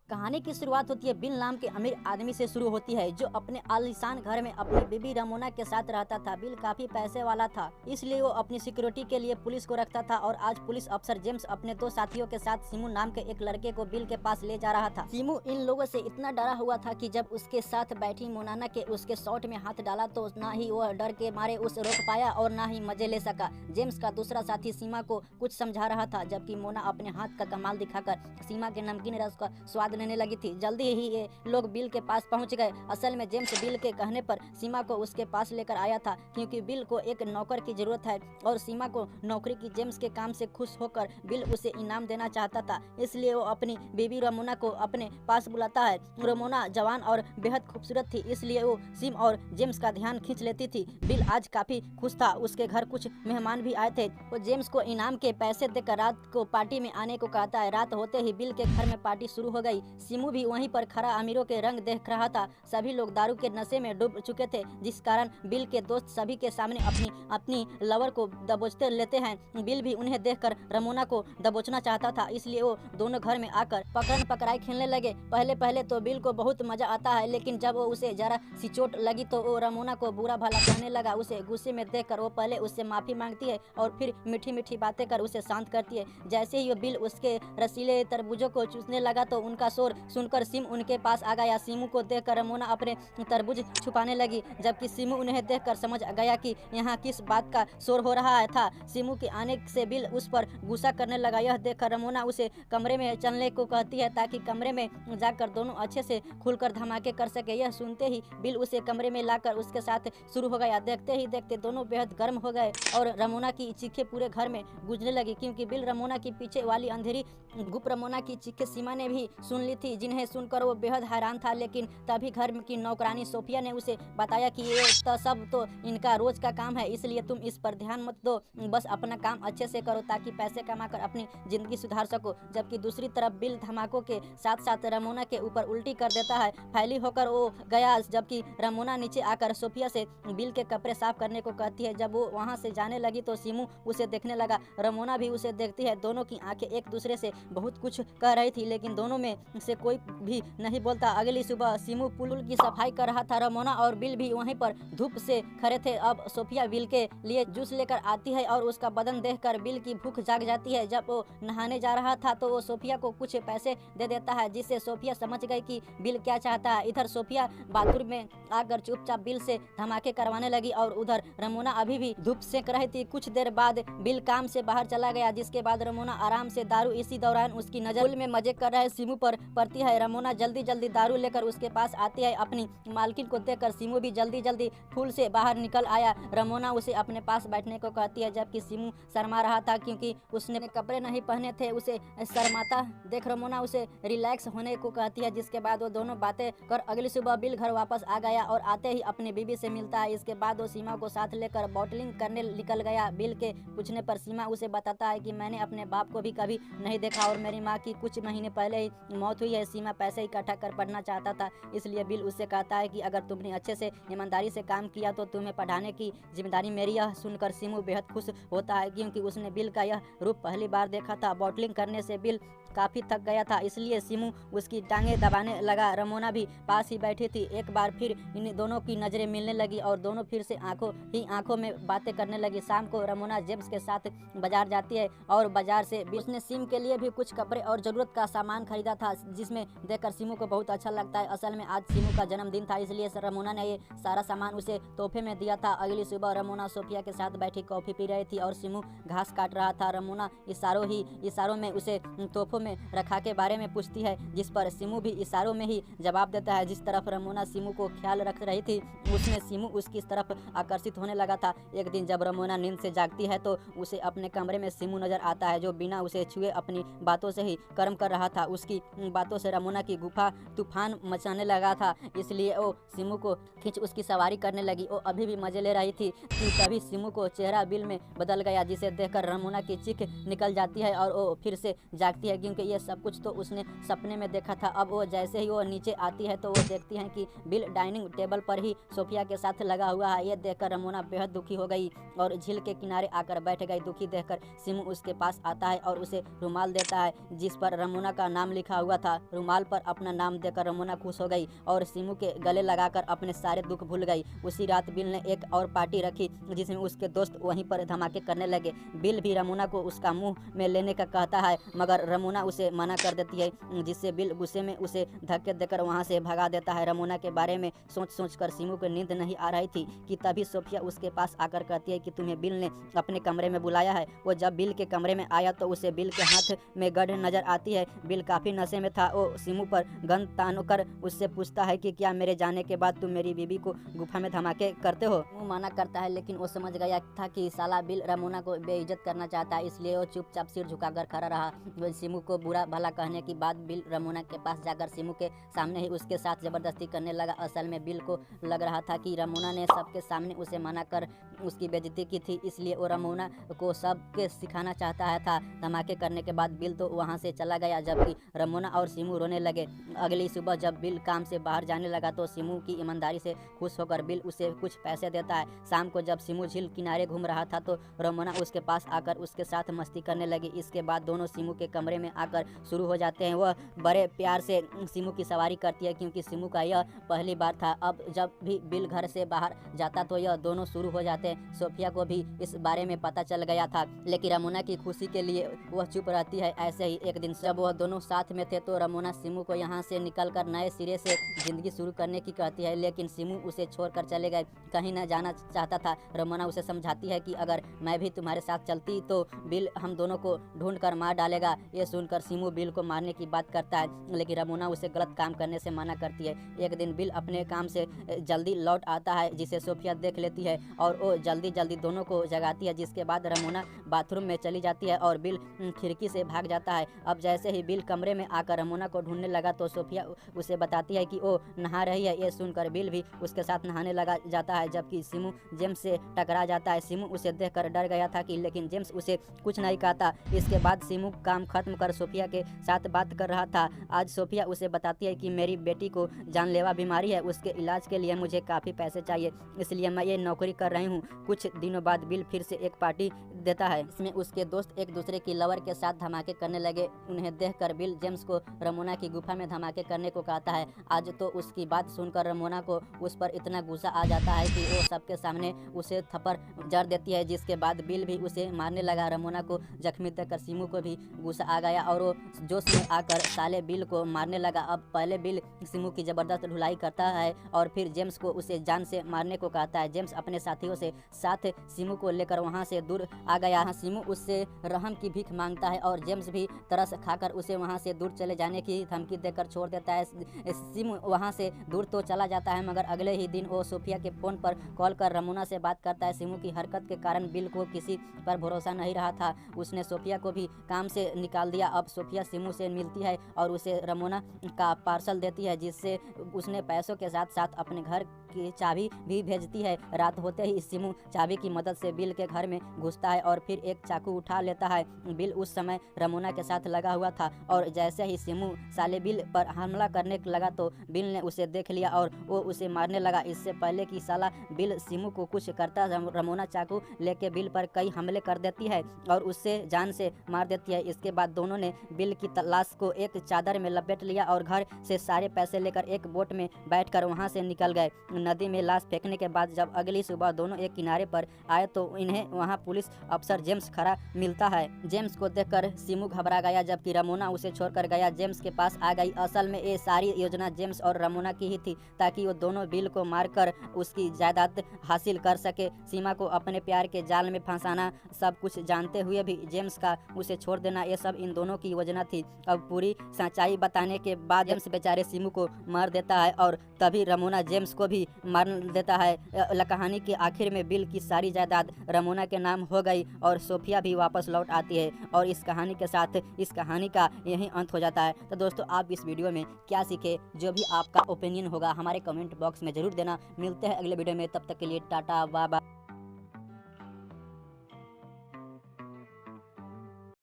कहानी की शुरुआत होती है बिल नाम के अमीर आदमी से शुरू होती है, जो अपने आलीशान घर में अपनी बीबी रमोना के साथ रहता था। बिल काफी पैसे वाला था, इसलिए वो अपनी सिक्योरिटी के लिए पुलिस को रखता था। और आज पुलिस अफसर जेम्स अपने दो साथियों के साथ सीमू नाम के एक लड़के को बिल के पास ले जा रहा था। सीमू इन लोगों से इतना डरा हुआ था कि जब उसके साथ बैठी मोनाना के उसके शॉर्ट में हाथ डाला तो ना ही वह डर के मारे उसे रोक पाया और ना ही मजे ले सका। जेम्स का दूसरा साथी सीमा को कुछ समझा रहा था, जबकि मोना अपने हाथ का कमाल दिखाकर सीमा के नमकीन रस का स्वाद लेने लगी थी। जल्दी ही ये लोग बिल के पास पहुंच गए। असल में जेम्स बिल के कहने पर सीमा को उसके पास लेकर आया था, क्योंकि बिल को एक नौकर की जरूरत है और सीमा को नौकरी की। जेम्स के काम से खुश होकर बिल उसे इनाम देना चाहता था, इसलिए वो अपनी बेबी रमोना को अपने पास बुलाता है। रमोना जवान और बेहद खूबसूरत थी, इसलिए वो सिम और जेम्स का ध्यान खींच लेती थी। बिल आज काफी खुश था, उसके घर कुछ मेहमान भी आए थे। वो जेम्स को इनाम के पैसे देकर रात को पार्टी में आने को कहता है। रात होते ही बिल के घर में पार्टी शुरू हो गई। सीमू भी वहीं पर खड़ा अमीरों के रंग देख रहा था। सभी लोग दारू के नशे में डूब चुके थे, जिस कारण बिल के दोस्त सभी के सामने अपनी लवर को दबोचते लेते हैं। बिल भी उन्हें देखकर रमोना को दबोचना चाहता था, इसलिए वो दोनों घर में आकर पकड़न पकड़ाई खेलने लगे। पहले तो बिल को बहुत मजा आता है, लेकिन जब वो उसे जरा सी चोट लगी तो वो रमोना को बुरा भला कहने लगा। उसे गुस्से में देखकर वो पहले उससे माफी मांगती है और फिर मीठी मीठी बातें कर उसे शांत करती है। जैसे ही वो बिल उसके रसीले तरबूजों को चूसने लगा तो उनका शोर सुनकर सिम उनके पास आ गया। सीमू को देखकर रमोना अपने तरबूज छुपाने लगी, जबकि सीमू उन्हें देखकर समझ गया कि यहाँ किस बात का शोर हो रहा था। सीमू के आने से बिल उस पर गुस्सा करने लगा। यह देखकर रमोना उसे कमरे में चलने को कहती है, ताकि कमरे में जाकर दोनों अच्छे से खुलकर धमाके कर सके। यह सुनते ही बिल उसे कमरे में लाकर उसके साथ शुरू हो गया। देखते ही देखते दोनों बेहद गर्म हो गए और रमोना की चीखें पूरे घर में गूंजने लगी, क्योंकि बिल रमोना की पीछे वाली अंधेरी गुप्त रमोना की चीखें सीमा ने भी सुन ली थी, जिन्हें सुनकर वो बेहद हैरान था। लेकिन तभी घर की नौकरानी सोफिया ने उसे बताया कि ये सब तो इनका रोज का काम है, इसलिए तुम इस पर ध्यान मत दो, बस अपना काम अच्छे से करो ताकि पैसे कमाकर अपनी जिंदगी सुधार सको। जबकि दूसरी तरफ बिल धमाकों के साथ साथ रमोना के ऊपर उल्टी कर देता है। फैली होकर वो गया, जबकि रमोना नीचे आकर सोफिया से बिल के कपड़े साफ करने को कहती है। जब वो वहाँ से जाने लगी तो सीमू उसे देखने लगा। रमोना भी उसे देखती है। दोनों की आंखें एक दूसरे से बहुत कुछ कह रही थी, लेकिन दोनों में से कोई भी नहीं बोलता। अगली सुबह सीमू पुल की सफाई कर रहा था। रमोना और बिल भी वहीं पर धूप से खड़े थे। अब सोफिया बिल के लिए जूस लेकर आती है और उसका बदन देखकर बिल की भूख जाग जाती है। जब वो नहाने जा रहा था तो वो सोफिया को कुछ पैसे दे देता है, जिससे सोफिया समझ गई कि बिल क्या चाहता है। इधर सोफिया बाथरूम में आकर चुपचाप बिल से धमाके करवाने लगी और उधर रमोना अभी भी धूप सेक रही थी। कुछ देर बाद बिल काम से बाहर चला गया, जिसके बाद रमोना आराम से दारू। इसी दौरान उसकी नजर में मजे कर रहे सीमू पर पड़ती है। रमोना जल्दी जल्दी दारू लेकर उसके पास आती है। अपनी मालकिन को देखकर सीमू भी जल्दी जल्दी फूल से बाहर निकल आया। रमोना उसे अपने पास बैठने को कहती है, जबकि सीमू शर्मा रहा था क्योंकि उसने कपड़े नहीं पहने थे। उसे शर्माता देख रमोना उसे रिलैक्स होने को कहती है, जिसके बाद वो दोनों बातें कर अगली सुबह बिल घर वापस आ गया और आते ही अपनी बीबी से मिलता है। इसके बाद वो सीमा को साथ लेकर बॉटलिंग करने निकल गया। बिल के पूछने पर सीमा उसे बताता है कि मैंने अपने बाप को भी कभी नहीं देखा और मेरी माँ की कुछ महीने पहले ही मौत हुई है। सीमा पैसे इकट्ठा कर पढ़ना चाहता था, इसलिए बिल उससे कहता है कि अगर तुमने अच्छे से ईमानदारी से काम किया तो तुम्हें पढ़ाने की जिम्मेदारी मेरी। यह सुनकर सीमू बेहद खुश होता है, क्योंकि उसने बिल का यह रूप पहली बार देखा था। बॉटलिंग करने से बिल काफी थक गया था, इसलिए सीमू उसकी टांगे दबाने लगा। रमोना भी पास ही बैठी थी। एक बार फिर इन दोनों की नजरें मिलने लगी और दोनों फिर से आंखों में बातें करने लगी। शाम को रमोना जेम्स के साथ बाजार जाती है और बाजार से उसने सिम के लिए भी कुछ कपड़े और जरूरत का सामान खरीदा था, जिसमें देखकर सीमू को बहुत अच्छा लगता है। असल में आज सीमू का जन्मदिन था, इसलिए रमोना ने ये सारा सामान उसे तोहफे में दिया था। अगली सुबह रमोना सोफिया के साथ बैठी कॉफी पी रही थी और सीमू घास काट रहा था। रमोना इशारों में उसे तोहफों में रखा के बारे में पूछती है, जिस पर सीमू भी इशारों में ही जवाब देता है। जिस तरफ रमोना सीमू को ख्याल रख रही थी, उसमें सीमू उसकी तरफ आकर्षित होने लगा था। एक दिन जब रमोना नींद से जागती है तो उसे अपने कमरे में सीमू नजर आता है, जो बिना उसे छुए अपनी बातों से ही कर्म कर रहा था। उसकी बातों से रमोना की गुफा तूफान मचाने लगा था, इसलिए वो सीमू को खींच उसकी सवारी करने लगी। वो अभी भी मजे ले रही थी कि तभी सीमू को चेहरा बिल में बदल गया, जिसे देखकर रमोना की चीख निकल जाती है और वो फिर से जागती है। क्योंकि ये सब कुछ तो उसने सपने में देखा था। अब वो जैसे ही वो नीचे आती है तो वो देखती हैं कि बिल डाइनिंग टेबल पर ही सोफिया के साथ लगा हुआ है। ये देखकर रमोना बेहद दुखी हो गई और झील के किनारे आकर बैठ गई। दुखी देखकर सिमू उसके पास आता है और उसे रुमाल देता है जिस पर रमोना का नाम लिखा हुआ था। रुमाल पर अपना नाम देकर रमोना खुश हो गई और सिमू के गले लगाकर अपने सारे दुख भूल गई। उसी रात बिल ने एक और पार्टी रखी जिसमें उसके दोस्त वहीं पर धमाके करने लगे। बिल भी रमोना को उसका मुंह में लेने का कहता है मगर रमोना उसे मना कर देती है, जिससे बिल गुस्से में उसे धक्के देकर वहां से भगा देता है। रमोना के बारे में सोच कर सिमू को नींद नहीं आ रही थी कि तभी सोफिया उसके पास आकर कहती है कि तुम्हें बिल ने अपने कमरे में बुलाया है। वो जब बिल के कमरे में आया तो उसे बिल के हाथ में गन नजर आती है। बिल काफी नशे में था। वो सिमू पर गन तान कर उससे पूछता है कि क्या मेरे जाने के बाद तुम मेरी बीबी को गुफा में धमाके करते हो। वो मना करता है लेकिन वो समझ गया था कि साला बिल रमोना को बेइज्जत करना चाहता है, इसलिए वो चुपचाप सिर झुकाकर खड़ा रहा। सिमू को बुरा भला कहने के बाद बिल रमोना के पास जाकर सिमू के सामने ही उसके साथ जबरदस्ती करने लगा। असल में बिल को लग रहा था कि रमोना ने सबके सामने उसे मना कर उसकी बेइज्जती की थी, इसलिए वो रमोना को सबके सिखाना चाहता है था। धमाके करने के बाद बिल तो वहाँ से चला गया जबकि रमोना और सिमू रोने लगे। अगली सुबह जब बिल काम से बाहर जाने लगा तो सिमू की ईमानदारी से खुश होकर बिल उसे कुछ पैसे देता है। शाम को जब सिमू झील किनारे घूम रहा था तो रमोना उसके पास आकर उसके साथ मस्ती करने लगी। इसके बाद दोनों सिमू के कमरे में आकर शुरू हो जाते हैं। वह बड़े प्यार से सिमू की सवारी करती है क्योंकि सिमू का यह पहली बार था। अब जब भी बिल घर से बाहर जाता तो यह दोनों शुरू हो जाते हैं। सोफिया को भी इस बारे में पता चल गया था लेकिन रमोना की खुशी के लिए वह चुप रहती है। ऐसे ही एक दिन जब वह दोनों साथ में थे तो रमोना सिमू को यहाँ से निकलकर नए सिरे से जिंदगी शुरू करने की कहती है, लेकिन सिमू उसे छोड़कर चले गए, कहीं न जाना चाहता था। रमोना उसे समझाती है कि अगर मैं भी तुम्हारे साथ चलती तो बिल हम दोनों को ढूंढ कर मार डालेगा। ये सुनकर सिमू बिल को मारने की बात करता है लेकिन रमोना उसे गलत काम करने से मना करती है। एक दिन बिल अपने काम से जल्दी लौट आता है जिसे सोफिया देख लेती है और वो जल्दी दोनों को जगाती है, जिसके बाद रमोना बाथरूम में चली जाती है और बिल खिड़की से भाग जाता है। अब जैसे ही बिल कमरे में आकर रमोना को ढूंढने लगा तो सोफिया उसे बताती है कि वो नहा रही है। ये सुनकर बिल भी उसके साथ नहाने लगा जाता है जबकि सिमू जेम्स से टकरा जाता है। सिमू उसे देखकर डर गया था कि लेकिन जेम्स उसे कुछ नहीं कहता। इसके बाद सिमू काम खत्म कर सोफिया के साथ बात कर रहा था। आज सोफिया उसे बताती है कि मेरी बेटी को जानलेवा बीमारी है, उसके इलाज के लिए मुझे काफ़ी पैसे चाहिए, इसलिए मैं ये नौकरी कर रही हूँ। कुछ दिनों बाद बिल फिर से एक पार्टी देता है। इसमें उसके दोस्त एक दूसरे की लवर के साथ धमाके करने लगे। उन्हें देखकर बिल जेम्स को रमोना की गुफा में धमाके करने को कहता है। आज तो उसकी बात सुनकर रमोना को उस पर इतना गुस्सा आ जाता है कि वो सबके सामने उसे थप्पड़ जड़ देती है, जिसके बाद बिल भी उसे मारने लगा। रमोना को जख्मी देखकर सिमू को भी गुस्सा आ गया और वो जोश में आकर साले बिल को मारने लगा। अब पहले बिल सिमू की जबरदस्त ढुलाई करता है और फिर जेम्स को उसे जान से मारने को कहता है। जेम्स अपने साथियों से साथ सिमू को लेकर वहां से दूर आ गया। सिमू उससे रहम की भीख मांगता है और जेम्स भी तरस खाकर उसे वहां से दूर चले जाने की धमकी देकर छोड़ देता है। सिमू वहां से दूर तो चला जाता है मगर अगले ही दिन वो सोफिया के फोन पर कॉल कर रमोना से बात करता है। सिमू की हरकत के कारण बिल को किसी पर भरोसा नहीं रहा था, उसने सोफिया को भी काम से निकाल दिया। अब सोफिया सिमू से मिलती है और उसे रमोना का पार्सल देती है जिससे उसने पैसों के साथ साथ अपने घर की चाबी भी भेजती है। रात होते ही सिमू चाबी की मदद से बिल के घर में घुसता है और फिर एक चाकू उठा लेता है। बिल उस समय रमोना के साथ लगा हुआ था और जैसे ही सिमू साले बिल पर हमला करने लगा तो बिल ने उसे देख लिया और वो उसे मारने लगा। इससे पहले कि साला बिल सिमू को कुछ करता रमोना चाकू लेके बिल पर कई हमले कर देती है और उससे जान से मार देती है। इसके बाद दोनों ने बिल की लाश को एक चादर में लपेट लिया और घर से सारे पैसे लेकर एक बोट में बैठकर वहां से निकल गए। नदी में लाश फेंकने के बाद जब अगली सुबह दोनों एक किनारे पर आए तो इन्हें वहां पुलिस अफसर जेम्स खड़ा मिलता है। जेम्स को देखकर सिमू घबरा गया जबकि रमोना उसे छोड़कर गया जेम्स के पास आ गई। असल में ये सारी योजना जेम्स और रमोना की ही थी ताकि वो दोनों बिल को मारकर उसकी जायदाद हासिल कर सके। सीमा को अपने प्यार के जाल में फंसाना, सब कुछ जानते हुए भी जेम्स का उसे छोड़ देना, ये सब इन दोनों की योजना थी। अब पूरी सच्चाई बताने के बाद जेम्स बेचारे सिमू को मार देता है और तभी रमोना जेम्स को भी मार देता है। कहानी के आखिर में बिल की सारी जायदाद रमोना के नाम हो गई और सोफिया भी वापस लौट आती है और इस कहानी के साथ इस कहानी का यही अंत हो जाता है। तो दोस्तों आप इस वीडियो में क्या सीखे, जो भी आपका ओपिनियन होगा हमारे कमेंट बॉक्स में जरूर देना। मिलते हैं अगले वीडियो में, तब तक के लिए टाटा बाय बाय।